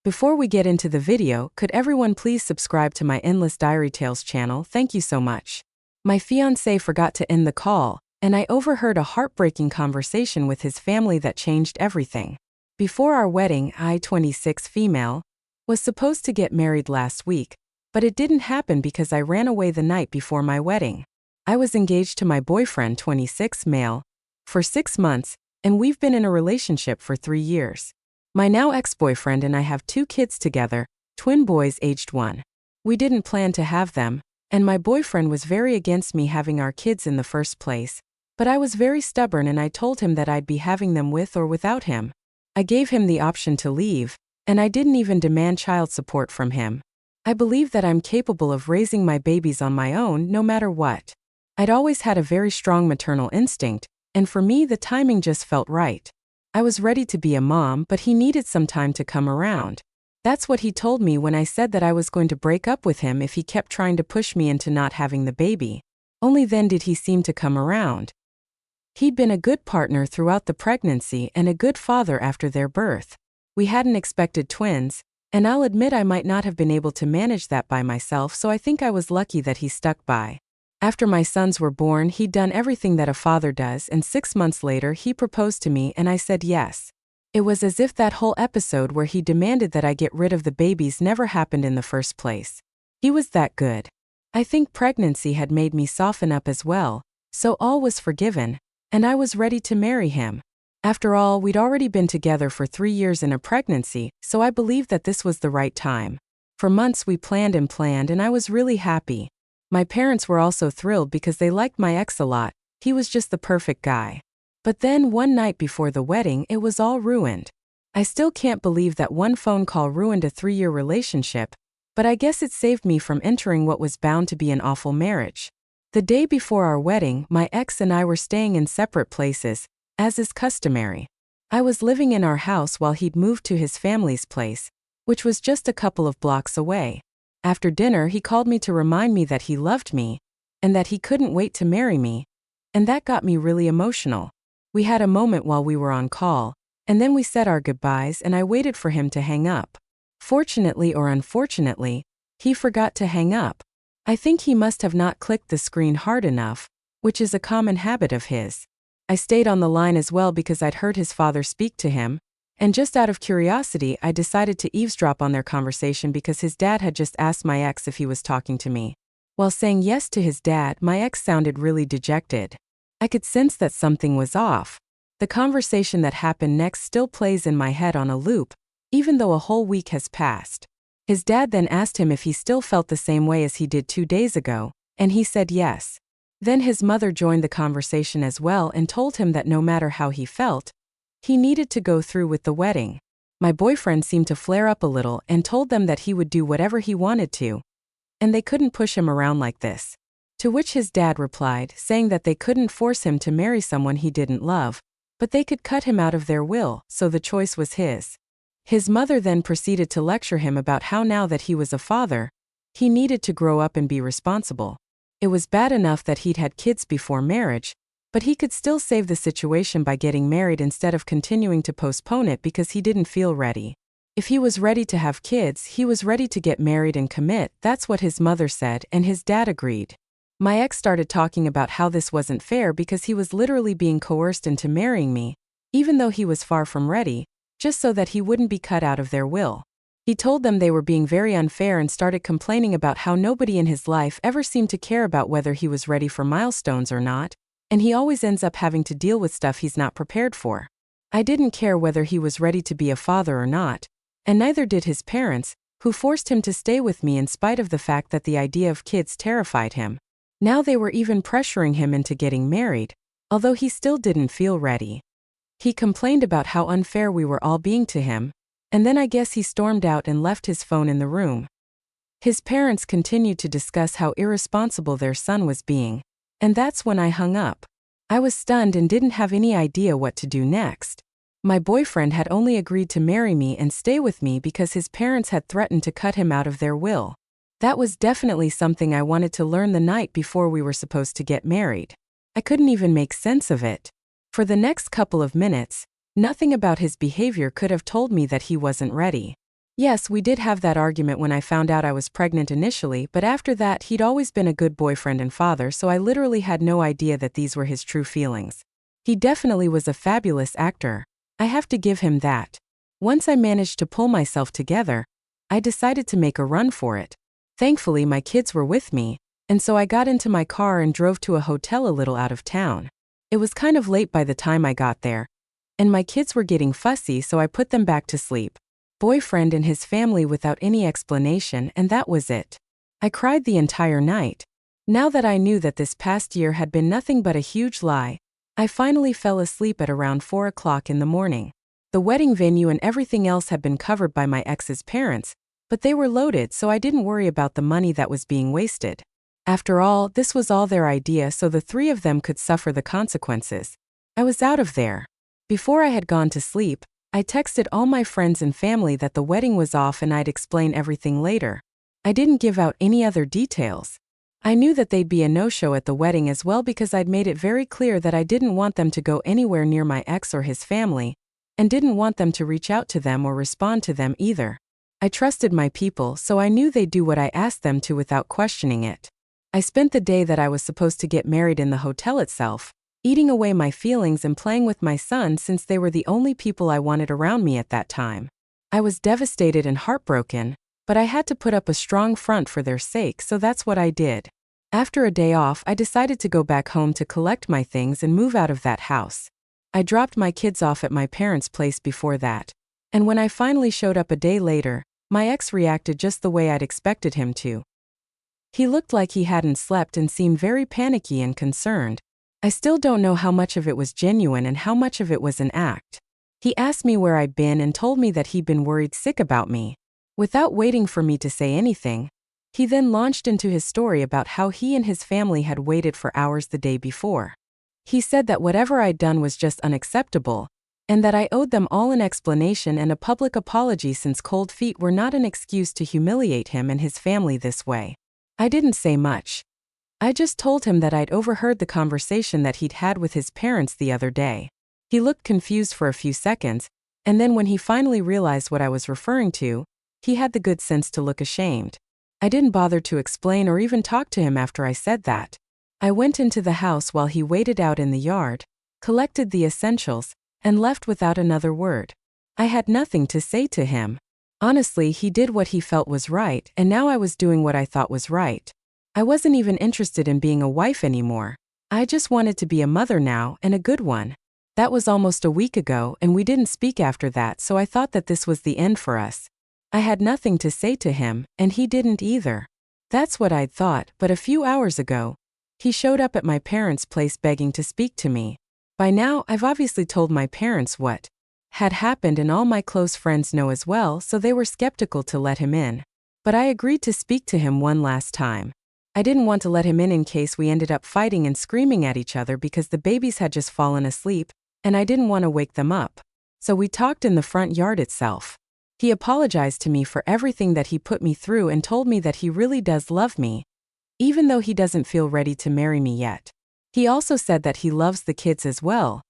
Before we get into the video, could everyone please subscribe to my Endless Diary Tales channel? Thank you so much. My fiancé forgot to end the call, and I overheard a heartbreaking conversation with his family that changed everything. Before our wedding, I, 26 female, was supposed to get married last week, but it didn't happen because I ran away the night before my wedding. I was engaged to my boyfriend, 26 male, for 6 months, and we've been in a relationship for 3 years. My now ex-boyfriend and I have 2 kids together, twin boys aged 1. We didn't plan to have them, and my boyfriend was very against me having our kids in the first place, but I was very stubborn and I told him that I'd be having them with or without him. I gave him the option to leave, and I didn't even demand child support from him. I believe that I'm capable of raising my babies on my own no matter what. I'd always had a very strong maternal instinct, and for me the timing just felt right. I was ready to be a mom, but he needed some time to come around. That's what he told me when I said that I was going to break up with him if he kept trying to push me into not having the baby. Only then did he seem to come around. He'd been a good partner throughout the pregnancy and a good father after their birth. We hadn't expected twins, and I'll admit I might not have been able to manage that by myself, so I think I was lucky that he stuck by. After my sons were born, he'd done everything that a father does, and 6 months later he proposed to me and I said yes. It was as if that whole episode where he demanded that I get rid of the babies never happened in the first place. He was that good. I think pregnancy had made me soften up as well, so all was forgiven, and I was ready to marry him. After all, we'd already been together for 3 years in a pregnancy, so I believed that this was the right time. For months we planned, and I was really happy. My parents were also thrilled because they liked my ex a lot. He was just the perfect guy. But then one night before the wedding, it was all ruined. I still can't believe that one phone call ruined a 3-year relationship, but I guess it saved me from entering what was bound to be an awful marriage. The day before our wedding, my ex and I were staying in separate places, as is customary. I was living in our house while he'd moved to his family's place, which was just a couple of blocks away. After dinner, he called me to remind me that he loved me, and that he couldn't wait to marry me, and that got me really emotional. We had a moment while we were on call, and then we said our goodbyes and I waited for him to hang up. Fortunately or unfortunately, he forgot to hang up. I think he must have not clicked the screen hard enough, which is a common habit of his. I stayed on the line as well because I'd heard his father speak to him, and just out of curiosity I decided to eavesdrop on their conversation because his dad had just asked my ex if he was talking to me. While saying yes to his dad, my ex sounded really dejected. I could sense that something was off. The conversation that happened next still plays in my head on a loop, even though a whole week has passed. His dad then asked him if he still felt the same way as he did 2 days ago, and he said yes. Then his mother joined the conversation as well and told him that no matter how he felt, he needed to go through with the wedding. My boyfriend seemed to flare up a little and told them that he would do whatever he wanted to, and they couldn't push him around like this. To which his dad replied, saying that they couldn't force him to marry someone he didn't love, but they could cut him out of their will, so the choice was his. His mother then proceeded to lecture him about how now that he was a father, he needed to grow up and be responsible. It was bad enough that he'd had kids before marriage, but he could still save the situation by getting married instead of continuing to postpone it because he didn't feel ready. If he was ready to have kids, he was ready to get married and commit. That's what his mother said, and his dad agreed. My ex started talking about how this wasn't fair because he was literally being coerced into marrying me, even though he was far from ready, just so that he wouldn't be cut out of their will. He told them they were being very unfair and started complaining about how nobody in his life ever seemed to care about whether he was ready for milestones or not, and he always ends up having to deal with stuff he's not prepared for. I didn't care whether he was ready to be a father or not, and neither did his parents, who forced him to stay with me in spite of the fact that the idea of kids terrified him. Now they were even pressuring him into getting married, although he still didn't feel ready. He complained about how unfair we were all being to him, and then I guess he stormed out and left his phone in the room. His parents continued to discuss how irresponsible their son was being, and that's when I hung up. I was stunned and didn't have any idea what to do next. My boyfriend had only agreed to marry me and stay with me because his parents had threatened to cut him out of their will. That was definitely something I wanted to learn the night before we were supposed to get married. I couldn't even make sense of it. For the next couple of minutes, nothing about his behavior could have told me that he wasn't ready. Yes, we did have that argument when I found out I was pregnant initially, but after that, he'd always been a good boyfriend and father, so I literally had no idea that these were his true feelings. He definitely was a fabulous actor. I have to give him that. Once I managed to pull myself together, I decided to make a run for it. Thankfully, my kids were with me, and so I got into my car and drove to a hotel a little out of town. It was kind of late by the time I got there, and my kids were getting fussy, so I put them back to sleep. Boyfriend and his family without any explanation, and that was it. I cried the entire night. Now that I knew that this past year had been nothing but a huge lie, I finally fell asleep at around 4 o'clock in the morning. The wedding venue and everything else had been covered by my ex's parents, but they were loaded, so I didn't worry about the money that was being wasted. After all, this was all their idea, so the three of them could suffer the consequences. I was out of there. Before I had gone to sleep, I texted all my friends and family that the wedding was off and I'd explain everything later. I didn't give out any other details. I knew that they'd be a no-show at the wedding as well because I'd made it very clear that I didn't want them to go anywhere near my ex or his family, and didn't want them to reach out to them or respond to them either. I trusted my people, so I knew they'd do what I asked them to without questioning it. I spent the day that I was supposed to get married in the hotel itself, eating away my feelings and playing with my son since they were the only people I wanted around me at that time. I was devastated and heartbroken, but I had to put up a strong front for their sake, so that's what I did. After a day off, I decided to go back home to collect my things and move out of that house. I dropped my kids off at my parents' place before that, and when I finally showed up a day later, my ex reacted just the way I'd expected him to. He looked like he hadn't slept and seemed very panicky and concerned. I still don't know how much of it was genuine and how much of it was an act. He asked me where I'd been and told me that he'd been worried sick about me. Without waiting for me to say anything, he then launched into his story about how he and his family had waited for hours the day before. He said that whatever I'd done was just unacceptable, and that I owed them all an explanation and a public apology since cold feet were not an excuse to humiliate him and his family this way. I didn't say much. I just told him that I'd overheard the conversation that he'd had with his parents the other day. He looked confused for a few seconds, and then when he finally realized what I was referring to, he had the good sense to look ashamed. I didn't bother to explain or even talk to him after I said that. I went into the house while he waited out in the yard, collected the essentials, and left without another word. I had nothing to say to him. Honestly, he did what he felt was right, and now I was doing what I thought was right. I wasn't even interested in being a wife anymore. I just wanted to be a mother now, and a good one. That was almost a week ago, and we didn't speak after that, so I thought that this was the end for us. I had nothing to say to him, and he didn't either. That's what I'd thought, but a few hours ago, he showed up at my parents' place begging to speak to me. By now, I've obviously told my parents what had happened, and all my close friends know as well, so they were skeptical to let him in. But I agreed to speak to him one last time. I didn't want to let him in case we ended up fighting and screaming at each other because the babies had just fallen asleep, and I didn't want to wake them up. So we talked in the front yard itself. He apologized to me for everything that he put me through and told me that he really does love me, even though he doesn't feel ready to marry me yet. He also said that he loves the kids as well,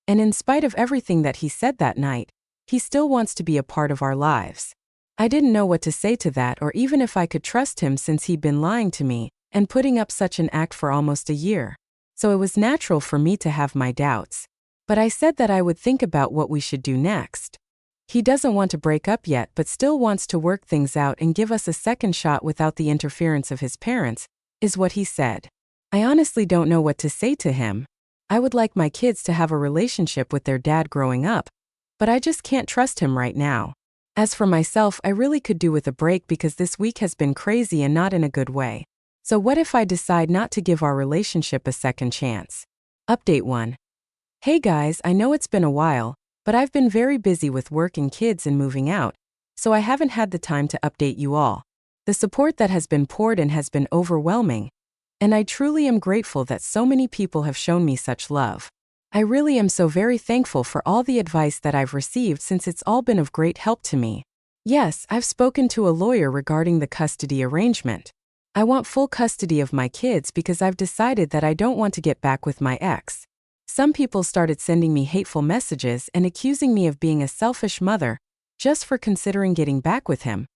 and in spite of everything that he said that night, he still wants to be a part of our lives. I didn't know what to say to that or even if I could trust him since he'd been lying to me and putting up such an act for almost a year. So it was natural for me to have my doubts. But I said that I would think about what we should do next. He doesn't want to break up yet but still wants to work things out and give us a second shot without the interference of his parents, is what he said. I honestly don't know what to say to him. I would like my kids to have a relationship with their dad growing up, but I just can't trust him right now. As for myself, I really could do with a break because this week has been crazy and not in a good way. So what if I decide not to give our relationship a second chance? Update 1. Hey guys, I know it's been a while, but I've been very busy with work and kids and moving out, so I haven't had the time to update you all. The support that has been poured in has been overwhelming, and I truly am grateful that so many people have shown me such love. I really am so very thankful for all the advice that I've received since it's all been of great help to me. Yes, I've spoken to a lawyer regarding the custody arrangement. I want full custody of my kids because I've decided that I don't want to get back with my ex. Some people started sending me hateful messages and accusing me of being a selfish mother, just for considering getting back with him,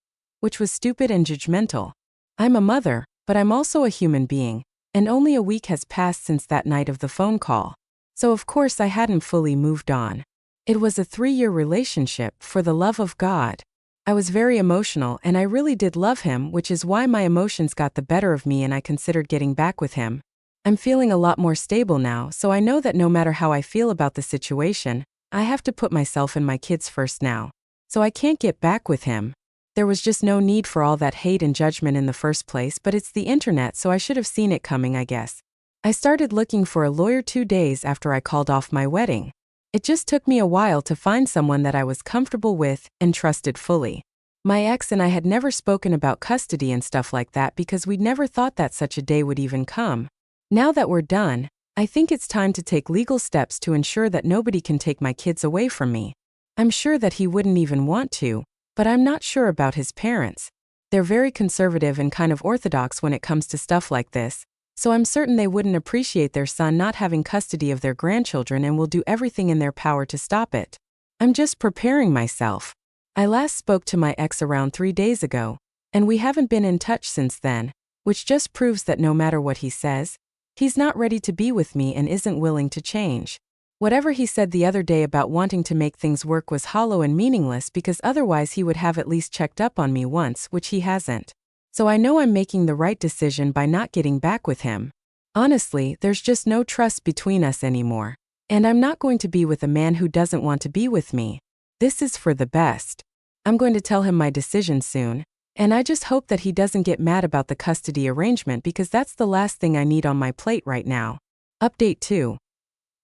which was stupid and judgmental. I'm a mother, but I'm also a human being, and only a week has passed since that night of the phone call. So of course I hadn't fully moved on. It was a 3-year relationship, for the love of God. I was very emotional and I really did love him, which is why my emotions got the better of me and I considered getting back with him. I'm feeling a lot more stable now, so I know that no matter how I feel about the situation, I have to put myself and my kids first now. So I can't get back with him. There was just no need for all that hate and judgment in the first place, but it's the internet, so I should have seen it coming, I guess. I started looking for a lawyer 2 days after I called off my wedding. It just took me a while to find someone that I was comfortable with and trusted fully. My ex and I had never spoken about custody and stuff like that because we'd never thought that such a day would even come. Now that we're done, I think it's time to take legal steps to ensure that nobody can take my kids away from me. I'm sure that he wouldn't even want to, but I'm not sure about his parents. They're very conservative and kind of orthodox when it comes to stuff like this, so I'm certain they wouldn't appreciate their son not having custody of their grandchildren and will do everything in their power to stop it. I'm just preparing myself. I last spoke to my ex around 3 days ago, and we haven't been in touch since then, which just proves that no matter what he says, he's not ready to be with me and isn't willing to change. Whatever he said the other day about wanting to make things work was hollow and meaningless because otherwise he would have at least checked up on me once, which he hasn't. So I know I'm making the right decision by not getting back with him. Honestly, there's just no trust between us anymore. And I'm not going to be with a man who doesn't want to be with me. This is for the best. I'm going to tell him my decision soon, and I just hope that he doesn't get mad about the custody arrangement because that's the last thing I need on my plate right now. Update 2.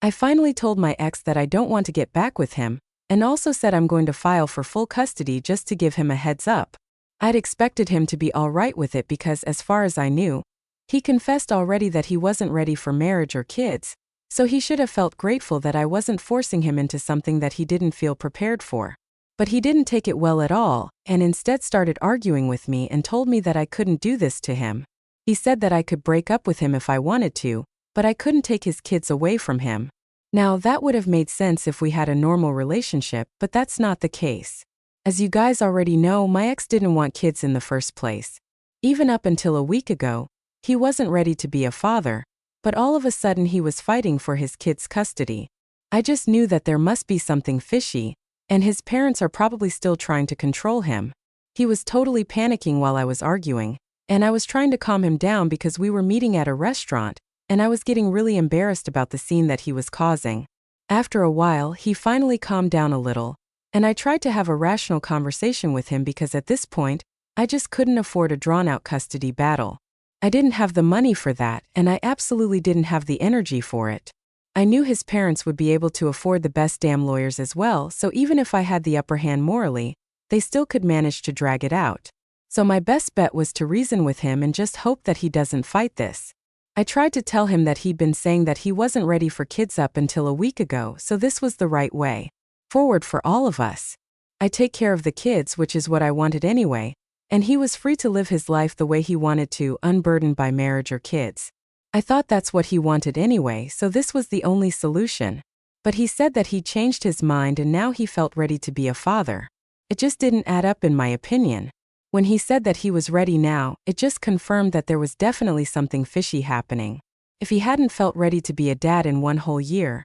I finally told my ex that I don't want to get back with him, and also said I'm going to file for full custody just to give him a heads up. I'd expected him to be all right with it because, as far as I knew, he confessed already that he wasn't ready for marriage or kids, so he should have felt grateful that I wasn't forcing him into something that he didn't feel prepared for. But he didn't take it well at all, and instead started arguing with me and told me that I couldn't do this to him. He said that I could break up with him if I wanted to, but I couldn't take his kids away from him. Now, that would have made sense if we had a normal relationship, but that's not the case. As you guys already know, my ex didn't want kids in the first place. Even up until a week ago, he wasn't ready to be a father, but all of a sudden he was fighting for his kids' custody. I just knew that there must be something fishy, and his parents are probably still trying to control him. He was totally panicking while I was arguing, and I was trying to calm him down because we were meeting at a restaurant, and I was getting really embarrassed about the scene that he was causing. After a while, he finally calmed down a little, and I tried to have a rational conversation with him because at this point, I just couldn't afford a drawn-out custody battle. I didn't have the money for that, and I absolutely didn't have the energy for it. I knew his parents would be able to afford the best damn lawyers as well, so even if I had the upper hand morally, they still could manage to drag it out. So my best bet was to reason with him and just hope that he doesn't fight this. I tried to tell him that he'd been saying that he wasn't ready for kids up until a week ago, so this was the right way forward for all of us. I take care of the kids, which is what I wanted anyway, and he was free to live his life the way he wanted to, unburdened by marriage or kids. I thought that's what he wanted anyway, so this was the only solution. But he said that he changed his mind and now he felt ready to be a father. It just didn't add up in my opinion. When he said that he was ready now, it just confirmed that there was definitely something fishy happening. If he hadn't felt ready to be a dad in 1 whole year,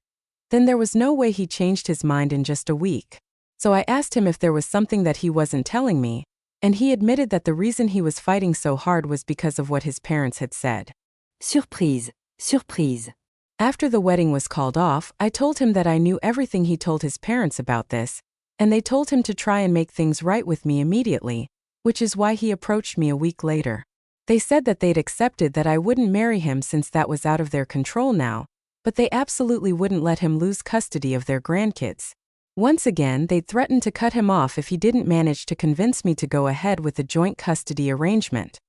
then there was no way he changed his mind in just a week. So I asked him if there was something that he wasn't telling me, and he admitted that the reason he was fighting so hard was because of what his parents had said. Surprise, surprise. After the wedding was called off, I told him that I knew everything he told his parents about this, and they told him to try and make things right with me immediately, which is why he approached me a week later. They said that they'd accepted that I wouldn't marry him since that was out of their control now, but they absolutely wouldn't let him lose custody of their grandkids. Once again, they'd threatened to cut him off if he didn't manage to convince me to go ahead with a joint custody arrangement.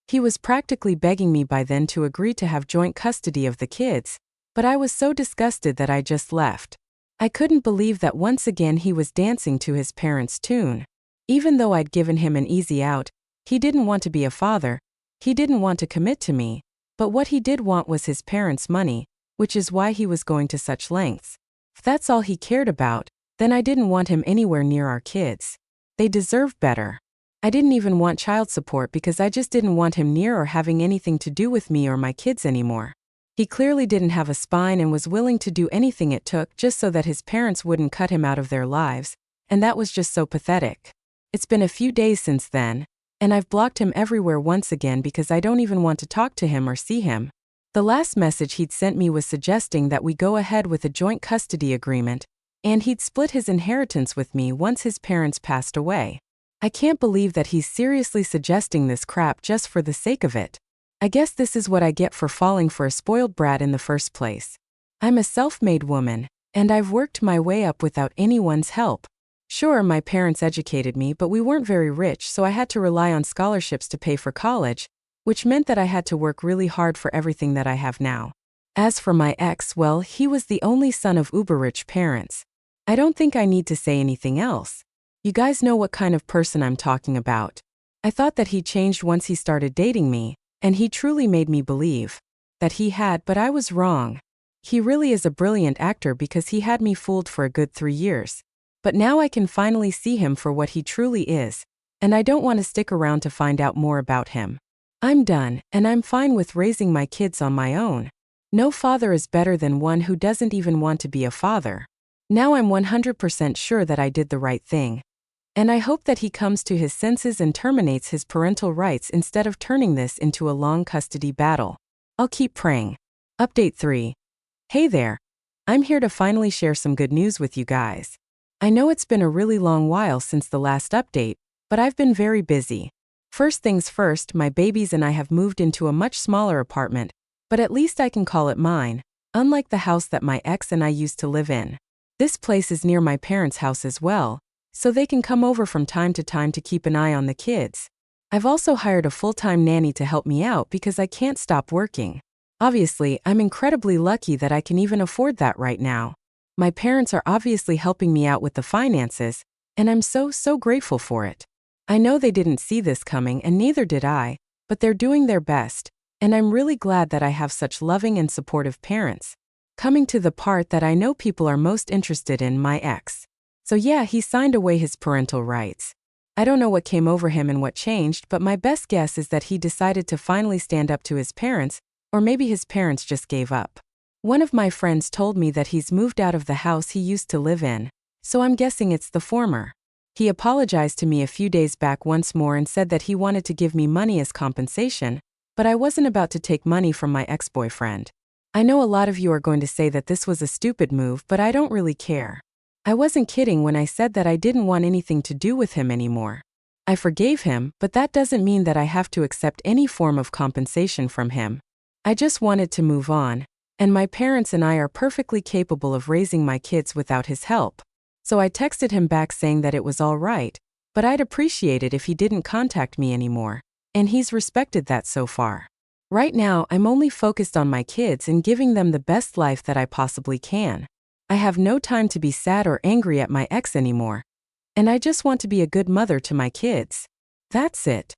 He was practically begging me by then to agree to have joint custody of the kids, but I was so disgusted that I just left. I couldn't believe that once again he was dancing to his parents' tune. Even though I'd given him an easy out, he didn't want to be a father, he didn't want to commit to me, but what he did want was his parents' money, which is why he was going to such lengths. If that's all he cared about, then I didn't want him anywhere near our kids. They deserve better. I didn't even want child support because I just didn't want him near or having anything to do with me or my kids anymore. He clearly didn't have a spine and was willing to do anything it took just so that his parents wouldn't cut him out of their lives, and that was just so pathetic. It's been a few days since then, and I've blocked him everywhere once again because I don't even want to talk to him or see him. The last message he'd sent me was suggesting that we go ahead with a joint custody agreement, and he'd split his inheritance with me once his parents passed away. I can't believe that he's seriously suggesting this crap just for the sake of it. I guess this is what I get for falling for a spoiled brat in the first place. I'm a self-made woman, and I've worked my way up without anyone's help. Sure, my parents educated me, but we weren't very rich, so I had to rely on scholarships to pay for college, which meant that I had to work really hard for everything that I have now. As for my ex, well, he was the only son of uber-rich parents. I don't think I need to say anything else. You guys know what kind of person I'm talking about. I thought that he changed once he started dating me, and he truly made me believe that he had, but I was wrong. He really is a brilliant actor because he had me fooled for a good 3 years. But now I can finally see him for what he truly is, and I don't want to stick around to find out more about him. I'm done, and I'm fine with raising my kids on my own. No father is better than one who doesn't even want to be a father. Now I'm 100% sure that I did the right thing. And I hope that he comes to his senses and terminates his parental rights instead of turning this into a long custody battle. I'll keep praying. Update 3. Hey there. I'm here to finally share some good news with you guys. I know it's been a really long while since the last update, but I've been very busy. First things first, my babies and I have moved into a much smaller apartment, but at least I can call it mine, unlike the house that my ex and I used to live in. This place is near my parents' house as well, so they can come over from time to keep an eye on the kids. I've also hired a full-time nanny to help me out because I can't stop working. Obviously, I'm incredibly lucky that I can even afford that right now. My parents are obviously helping me out with the finances, and I'm so grateful for it. I know they didn't see this coming and neither did I, but they're doing their best, and I'm really glad that I have such loving and supportive parents. Coming to the part that I know people are most interested in, my ex. So yeah, he signed away his parental rights. I don't know what came over him and what changed, but my best guess is that he decided to finally stand up to his parents, or maybe his parents just gave up. One of my friends told me that he's moved out of the house he used to live in, so I'm guessing it's the former. He apologized to me a few days back once more and said that he wanted to give me money as compensation, but I wasn't about to take money from my ex-boyfriend. I know a lot of you are going to say that this was a stupid move, but I don't really care. I wasn't kidding when I said that I didn't want anything to do with him anymore. I forgave him, but that doesn't mean that I have to accept any form of compensation from him. I just wanted to move on, and my parents and I are perfectly capable of raising my kids without his help. So I texted him back saying that it was all right, but I'd appreciate it if he didn't contact me anymore, and he's respected that so far. Right now, I'm only focused on my kids and giving them the best life that I possibly can. I have no time to be sad or angry at my ex anymore, and I just want to be a good mother to my kids. That's it.